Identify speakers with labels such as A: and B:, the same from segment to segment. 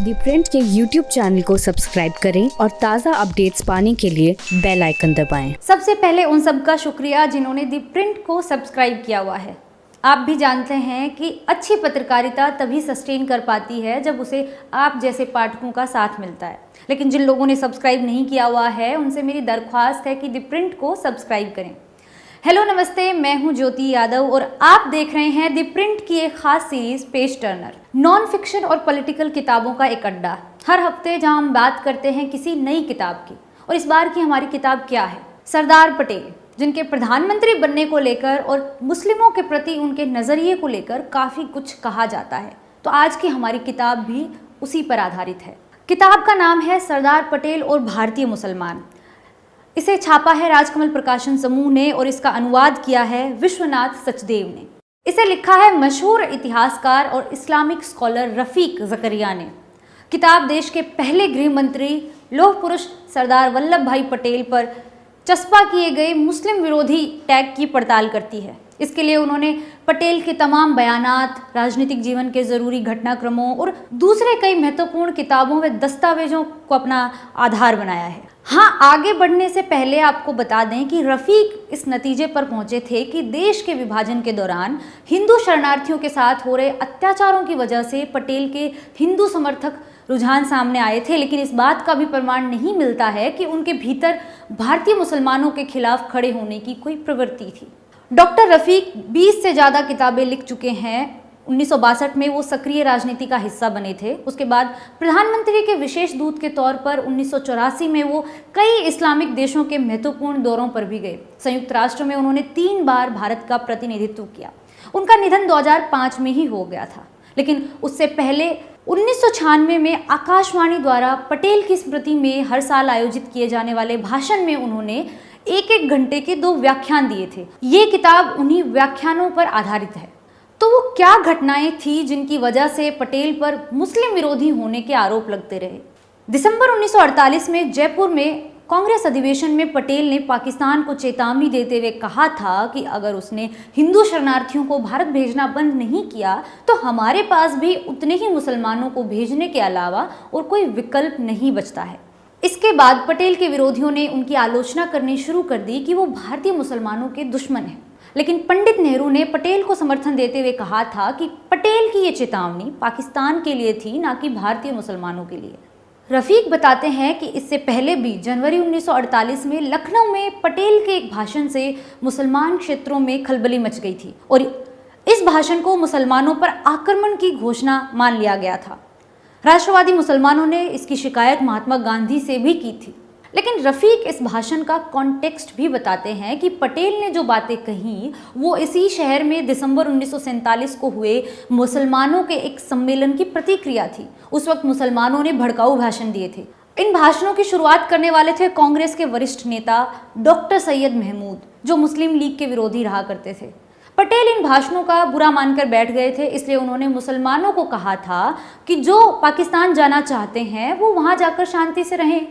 A: The print के YouTube channel को subscribe करें और ताज़ा अपडेट्स पाने के लिए बेल आइकन दबाएं।
B: सबसे पहले उन सबका शुक्रिया जिन्होंने द प्रिंट को सब्सक्राइब किया हुआ है। आप भी जानते हैं कि अच्छी पत्रकारिता तभी सस्टेन कर पाती है जब उसे आप जैसे पाठकों का साथ मिलता है। लेकिन जिन लोगों ने सब्सक्राइब नहीं किया हुआ है उनसे मेरी दरख्वास्त है कि द प्रिंट को सब्सक्राइब करें। हेलो नमस्ते, मैं हूं ज्योति यादव और आप देख रहे हैं द प्रिंट की एक खास series page Turner, non fiction और पॉलिटिकल किताबों का एक अड्डा। हर हफ्ते जहां हम बात करते हैं किसी नई किताब की। और इस बार की हमारी किताब क्या है? सरदार पटेल, जिनके प्रधानमंत्री बनने को लेकर और मुस्लिमों के प्रति उनके नज़रिए को लेकर काफ़ी कुछ कहा जाता है। तो आज की हमारी किताब भी उसी पर आधारित है। किताब का नाम है सरदार पटेल और भारतीय मुसलमान। इसे छापा है राजकमल प्रकाशन समूह ने और इसका अनुवाद किया है विश्वनाथ सचदेव ने। इसे लिखा है मशहूर इतिहासकार और इस्लामिक स्कॉलर रफीक ज़करिया ने। किताब देश के पहले गृह मंत्री लौह पुरुष सरदार वल्लभ भाई पटेल पर चस्पा किए गए मुस्लिम विरोधी टैग की पड़ताल करती है। इसके लिए उन्होंने पटेल के तमाम बयानात, राजनीतिक जीवन के ज़रूरी घटनाक्रमों और दूसरे कई महत्वपूर्ण किताबों व दस्तावेजों को अपना आधार बनाया है। हाँ, आगे बढ़ने से पहले आपको बता दें कि रफ़ीक इस नतीजे पर पहुंचे थे कि देश के विभाजन के दौरान हिंदू शरणार्थियों के साथ हो रहे अत्याचारों की वजह से पटेल के हिंदू समर्थक रुझान सामने आए थे, लेकिन इस बात का भी प्रमाण नहीं मिलता है कि उनके भीतर भारतीय मुसलमानों के खिलाफ खड़े होने की कोई प्रवृत्ति थी। डॉक्टर रफ़ीक 20 से ज़्यादा किताबें लिख चुके हैं। 1962 में वो सक्रिय राजनीति का हिस्सा बने थे। उसके बाद प्रधानमंत्री के विशेष दूत के तौर पर 1984 में वो कई इस्लामिक देशों के महत्वपूर्ण दौरों पर भी गए। संयुक्त राष्ट्र में उन्होंने 3 बार भारत का प्रतिनिधित्व किया। उनका निधन 2005 में ही हो गया था, लेकिन उससे पहले 1996 में आकाशवाणी द्वारा पटेल की स्मृति में हर साल आयोजित किए जाने वाले भाषण में उन्होंने 1-1 घंटे के 2 व्याख्यान दिए थे। ये किताब उन्हीं व्याख्यानों पर आधारित है। तो वो क्या घटनाएं थी जिनकी वजह से पटेल पर मुस्लिम विरोधी होने के आरोप लगते रहे? दिसंबर 1948 में जयपुर में कांग्रेस अधिवेशन में पटेल ने पाकिस्तान को चेतावनी देते हुए कहा था कि अगर उसने हिंदू शरणार्थियों को भारत भेजना बंद नहीं किया तो हमारे पास भी उतने ही मुसलमानों को भेजने के अलावा और कोई विकल्प नहीं बचता है। इसके बाद पटेल के विरोधियों ने उनकी आलोचना करनी शुरू कर दी कि वो भारतीय मुसलमानों के दुश्मन हैं। लेकिन पंडित नेहरू ने पटेल को समर्थन देते हुए कहा था कि पटेल की ये चेतावनी पाकिस्तान के लिए थी, ना कि भारतीय मुसलमानों के लिए। रफ़ीक बताते हैं कि इससे पहले भी जनवरी 1948 में लखनऊ में पटेल के एक भाषण से मुसलमान क्षेत्रों में खलबली मच गई थी और इस भाषण को मुसलमानों पर आक्रमण की घोषणा मान लिया गया था। राष्ट्रवादी मुसलमानों ने इसकी शिकायत महात्मा गांधी से भी की थी। लेकिन रफ़ीक इस भाषण का कॉन्टेक्स्ट भी बताते हैं कि पटेल ने जो बातें कही वो इसी शहर में दिसंबर 1947 को हुए मुसलमानों के एक सम्मेलन की प्रतिक्रिया थी। उस वक्त मुसलमानों ने भड़काऊ भाषण दिए थे। इन भाषणों की शुरुआत करने वाले थे कांग्रेस के वरिष्ठ नेता डॉक्टर सैयद महमूद, जो मुस्लिम लीग के विरोधी रहा करते थे। पटेल इन भाषणों का बुरा मानकर बैठ गए थे, इसलिए उन्होंने मुसलमानों को कहा था कि जो पाकिस्तान जाना चाहते हैं वो वहाँ जाकर शांति से रहें,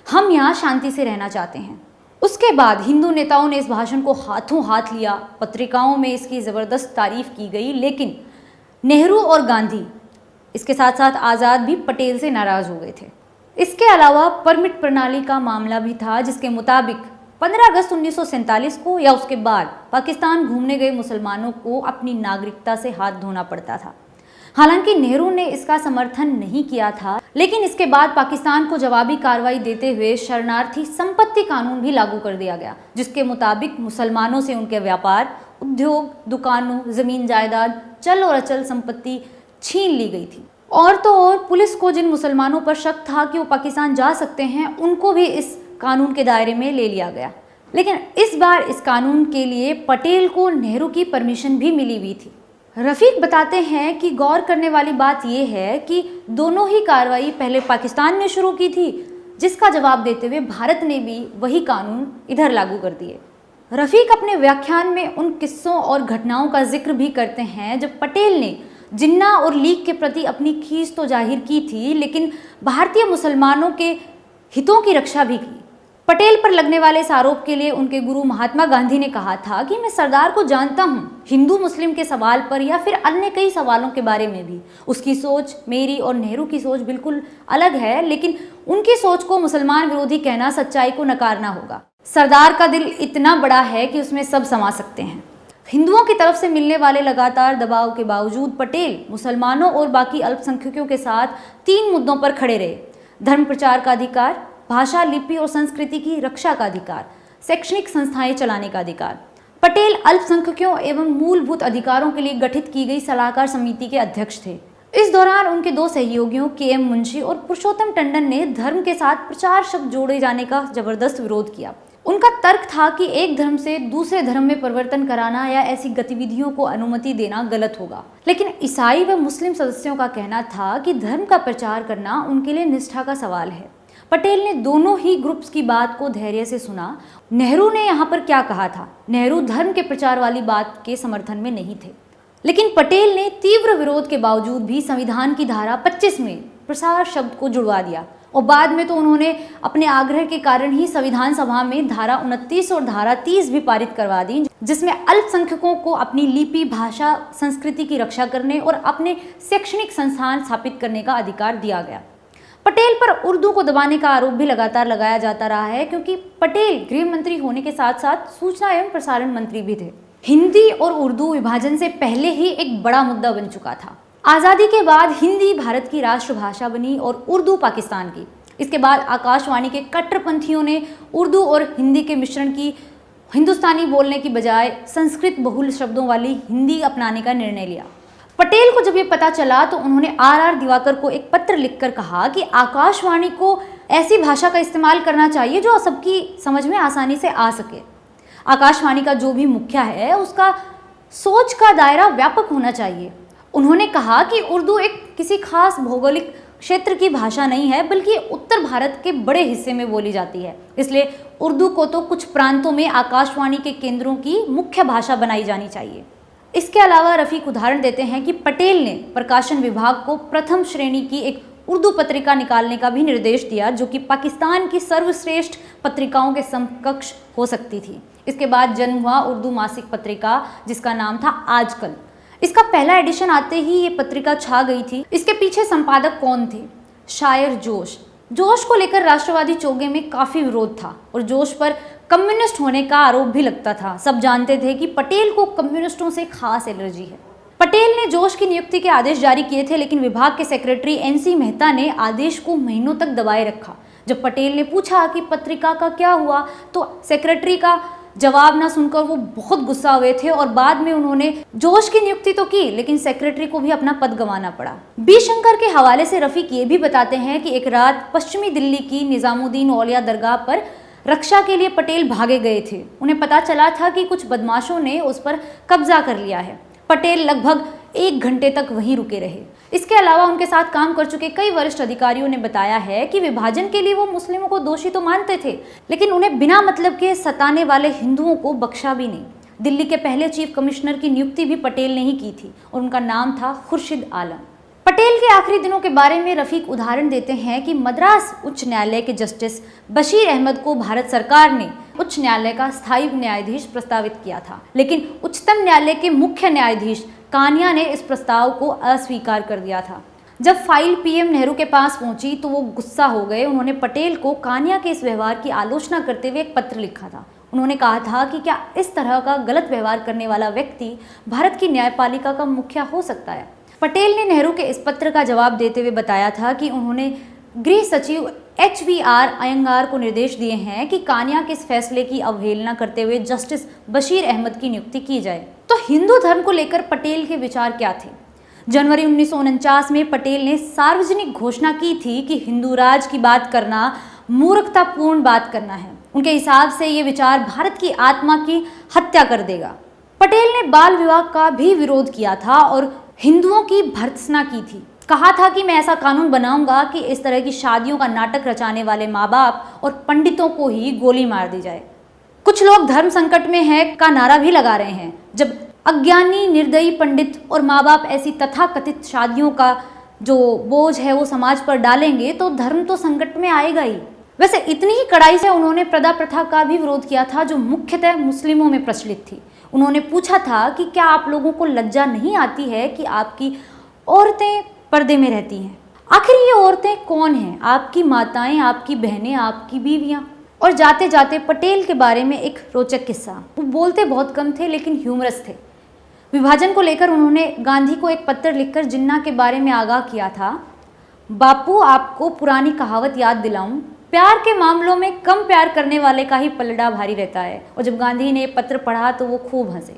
B: हम यहाँ शांति से रहना चाहते हैं। उसके बाद हिंदू नेताओं ने इस भाषण को हाथों हाथ लिया। पत्रिकाओं में इसकी ज़बरदस्त तारीफ की गई, लेकिन नेहरू और गांधी, इसके साथ साथ आज़ाद भी पटेल से नाराज़ हो गए थे। इसके अलावा परमिट प्रणाली का मामला भी था, जिसके मुताबिक 15 अगस्त 1947 को या उसके बाद पाकिस्तान घूमने गए मुसलमानों को अपनी नागरिकता से हाथ धोना पड़ता था। हालांकि नेहरू ने इसका समर्थन नहीं किया था, लेकिन इसके बाद पाकिस्तान को जवाबी कार्रवाई देते हुए शरणार्थी संपत्ति कानून भी लागू कर दिया गया, जिसके मुताबिक मुसलमानों से उनके व्यापार, उद्योग, दुकानों, जमीन जायदाद, चल और अचल संपत्ति छीन ली गई थी। और तो और पुलिस को जिन मुसलमानों पर शक था कि वो पाकिस्तान जा सकते हैं, उनको भी इस कानून के दायरे में ले लिया गया। लेकिन इस बार इस कानून के लिए पटेल को नेहरू की परमिशन भी मिली हुई थी। रफ़ीक बताते हैं कि गौर करने वाली बात यह है कि दोनों ही कार्रवाई पहले पाकिस्तान ने शुरू की थी, जिसका जवाब देते हुए भारत ने भी वही कानून इधर लागू कर दिए। रफ़ीक अपने व्याख्यान में उन किस्सों और घटनाओं का जिक्र भी करते हैं जब पटेल ने जिन्ना और लीग के प्रति अपनी खींच तो जाहिर की थी, लेकिन भारतीय मुसलमानों के हितों की रक्षा भी की। पटेल पर लगने वाले इस आरोप के लिए उनके गुरु महात्मा गांधी ने कहा था कि मैं सरदार को जानता हूँ, हिंदू मुस्लिम के सवाल पर या फिर अन्य कई सवालों के बारे में भी उसकी सोच मेरी और नेहरू की सोच बिल्कुल अलग है, लेकिन उनकी सोच को मुसलमान विरोधी कहना सच्चाई को नकारना होगा। सरदार का दिल इतना बड़ा है कि उसमें सब समा सकते हैं। हिंदुओं की तरफ से मिलने वाले लगातार दबाव के बावजूद पटेल मुसलमानों और बाकी अल्पसंख्यकों के साथ 3 मुद्दों पर खड़े रहे: धर्म प्रचार का अधिकार, भाषा, लिपि और संस्कृति की रक्षा का अधिकार, शैक्षणिक संस्थाएं चलाने का अधिकार। पटेल अल्पसंख्यकों एवं मूलभूत अधिकारों के लिए गठित की गई सलाहकार समिति के अध्यक्ष थे। इस दौरान उनके 2 सहयोगियों के.एम. मुंशी और पुरुषोत्तम टंडन ने धर्म के साथ प्रचार शब्द जोड़े जाने का जबरदस्त विरोध किया। उनका तर्क था कि एक धर्म से दूसरे धर्म में परिवर्तन कराना या ऐसी गतिविधियों को अनुमति देना गलत होगा। लेकिन ईसाई व मुस्लिम सदस्यों का कहना था कि धर्म का प्रचार करना उनके लिए निष्ठा का सवाल है। पटेल ने दोनों ही ग्रुप्स की बात को धैर्य से सुना। नेहरू ने यहाँ पर क्या कहा था? नेहरू धर्म के प्रचार वाली बात के समर्थन में नहीं थे, लेकिन पटेल ने तीव्र विरोध के बावजूद भी संविधान की धारा 25 में प्रसार शब्द को जुड़वा दिया और बाद में तो उन्होंने अपने आग्रह के कारण ही संविधान सभा में धारा 29 और धारा 30 भी पारित करवा दी, जिसमें अल्पसंख्यकों को अपनी लिपि, भाषा, संस्कृति की रक्षा करने और अपने शैक्षणिक संस्थान स्थापित करने का अधिकार दिया गया। पटेल पर उर्दू को दबाने का आरोप भी लगातार लगाया जाता रहा है, क्योंकि पटेल गृह मंत्री होने के साथ साथ सूचना एवं प्रसारण मंत्री भी थे। हिंदी और उर्दू विभाजन से पहले ही एक बड़ा मुद्दा बन चुका था। आज़ादी के बाद हिंदी भारत की राष्ट्रभाषा बनी और उर्दू पाकिस्तान की। इसके बाद आकाशवाणी के कट्टरपंथियों ने उर्दू और हिंदी के मिश्रण की हिंदुस्तानी बोलने की बजाय संस्कृत बहुल शब्दों वाली हिंदी अपनाने का निर्णय लिया। पटेल को जब ये पता चला तो उन्होंने आर दिवाकर को एक पत्र लिखकर कहा कि आकाशवाणी को ऐसी भाषा का इस्तेमाल करना चाहिए जो सबकी समझ में आसानी से आ सके। आकाशवाणी का जो भी मुखिया है उसका सोच का दायरा व्यापक होना चाहिए। उन्होंने कहा कि उर्दू एक किसी खास भौगोलिक क्षेत्र की भाषा नहीं है, बल्कि उत्तर भारत के बड़े हिस्से में बोली जाती है। इसलिए उर्दू को तो कुछ प्रांतों में आकाशवाणी के केंद्रों की मुख्य भाषा बनाई जानी चाहिए। इसके अलावा रफीक उदाहरण देते हैं कि पटेल ने प्रकाशन विभाग को प्रथम श्रेणी की एक उर्दू पत्रिका निकालने का भी निर्देश दिया, जो कि पाकिस्तान की सर्वश्रेष्ठ पत्रिकाओं के समकक्ष हो सकती थी। इसके बाद जन्म हुआ उर्दू मासिक पत्रिका, जिसका नाम था आजकल। इसका पहला एडिशन आते ही ये पत्रिका छा गई थी। इसके पीछे संपादक कौन थे? शायर जोश। जोश को लेकर राष्ट्रवादी चोगे में काफ़ी विरोध था और जोश पर कम्युनिस्ट होने का आरोप भी लगता था। सब जानते थे कि पटेल को कम्युनिस्टों से खास एलर्जी है। पटेल ने जोश की नियुक्ति के आदेश जारी किए थे, लेकिन विभाग के सेक्रेटरी NC मेहता ने आदेश को महीनों तक दबाए रखा। जब पटेल ने पूछा कि पत्रिका का क्या हुआ, तो सेक्रेटरी का जवाब ना सुनकर वो बहुत गुस्सा हुए थे और बाद में उन्होंने जोश की नियुक्ति तो की, लेकिन सेक्रेटरी को भी अपना पद गंवाना पड़ा। बी शंकर के हवाले से रफीक ये भी बताते हैं कि एक रात पश्चिमी दिल्ली की निजामुद्दीन औलिया दरगाह पर रक्षा के लिए पटेल भागे गए थे। उन्हें पता चला था कि कुछ बदमाशों ने उस पर कब्जा कर लिया है। पटेल लगभग 1 घंटे तक वहीं रुके रहे। इसके अलावा उनके साथ काम कर चुके कई वरिष्ठ अधिकारियों ने बताया है कि विभाजन के लिए वो मुस्लिमों को दोषी तो मानते थे, लेकिन उन्हें बिना मतलब के सताने वाले हिंदुओं को बख्शा भी नहीं। दिल्ली के पहले चीफ कमिश्नर की नियुक्ति भी पटेल ने ही की थी और उनका नाम था खुर्शीद आलम। पटेल के आखिरी दिनों के बारे में रफीक उदाहरण देते हैं कि मद्रास उच्च न्यायालय के जस्टिस बशीर अहमद को भारत सरकार ने उच्च न्यायालय का स्थायी न्यायाधीश प्रस्तावित किया था, लेकिन उच्चतम न्यायालय के मुख्य न्यायाधीश कानिया ने इस प्रस्ताव को अस्वीकार कर दिया था। जब फाइल PM नेहरू के पास पहुंची तो वो गुस्सा हो गए। उन्होंने पटेल को कानिया के इस व्यवहार की आलोचना करते हुए एक पत्र लिखा था। उन्होंने कहा था कि क्या इस तरह का गलत व्यवहार करने वाला व्यक्ति भारत की न्यायपालिका का मुखिया हो सकता है? पटेल ने नेहरू के इस पत्र का जवाब देते हुए बताया था कि उन्होंने गृह सचिव HVR अयंगार को निर्देश दिए हैं कि कानिया के इस फैसले की अवहेलना करते हुए जस्टिस बशीर अहमद की नियुक्ति की जाए। तो हिंदू धर्म को लेकर पटेल के विचार क्या थे? जनवरी 1949 में पटेल ने सार्वजनिक घोषणा की थी कि हिंदू राज की बात करना मूर्खतापूर्ण बात करना है। उनके हिसाब से ये विचार भारत की आत्मा की हत्या कर देगा। पटेल ने बाल विवाह का भी विरोध किया था और हिंदुओं की भर्त्सना की थी। कहा था कि मैं ऐसा कानून बनाऊंगा कि इस तरह की शादियों का नाटक रचाने वाले माँ बाप और पंडितों को ही गोली मार दी जाए। कुछ लोग धर्म संकट में है का नारा भी लगा रहे हैं। जब अज्ञानी, निर्दयी पंडित और माँ बाप ऐसी तथाकथित शादियों का जो बोझ है वो समाज पर डालेंगे तो धर्म तो संकट में आएगा ही। वैसे इतनी ही कड़ाई से उन्होंने पर्दा प्रथा का भी विरोध किया था, जो मुख्यतः मुस्लिमों में प्रचलित थी। उन्होंने पूछा था कि क्या आप लोगों को लज्जा नहीं आती है कि आपकी औरतें पर्दे में रहती हैं? आखिर ये औरतें कौन हैं? आपकी माताएं, आपकी बहनें, आपकी बीवियां। और जाते जाते पटेल के बारे में एक रोचक किस्सा। वो बोलते बहुत कम थे लेकिन ह्यूमरस थे। विभाजन को लेकर उन्होंने गांधी को एक पत्र लिखकर जिन्ना के बारे में आगाह किया था। बापू, आपको पुरानी कहावत याद दिलाऊं, प्यार के मामलों में कम प्यार करने वाले का ही पलड़ा भारी रहता है। और जब गांधी ने पत्र पढ़ा तो वो खूब हंसे।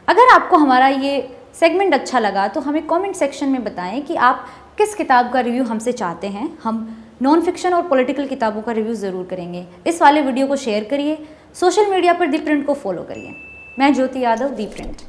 B: अगर आपको हमारा ये सेगमेंट अच्छा लगा तो हमें कमेंट सेक्शन में बताएं कि आप किस किताब का रिव्यू हमसे चाहते हैं। हम नॉन फिक्शन और पॉलिटिकल किताबों का रिव्यू ज़रूर करेंगे। इस वाले वीडियो को शेयर करिए, सोशल मीडिया पर दी प्रिंट को फॉलो करिए। मैं ज्योति यादव, दी प्रिंट।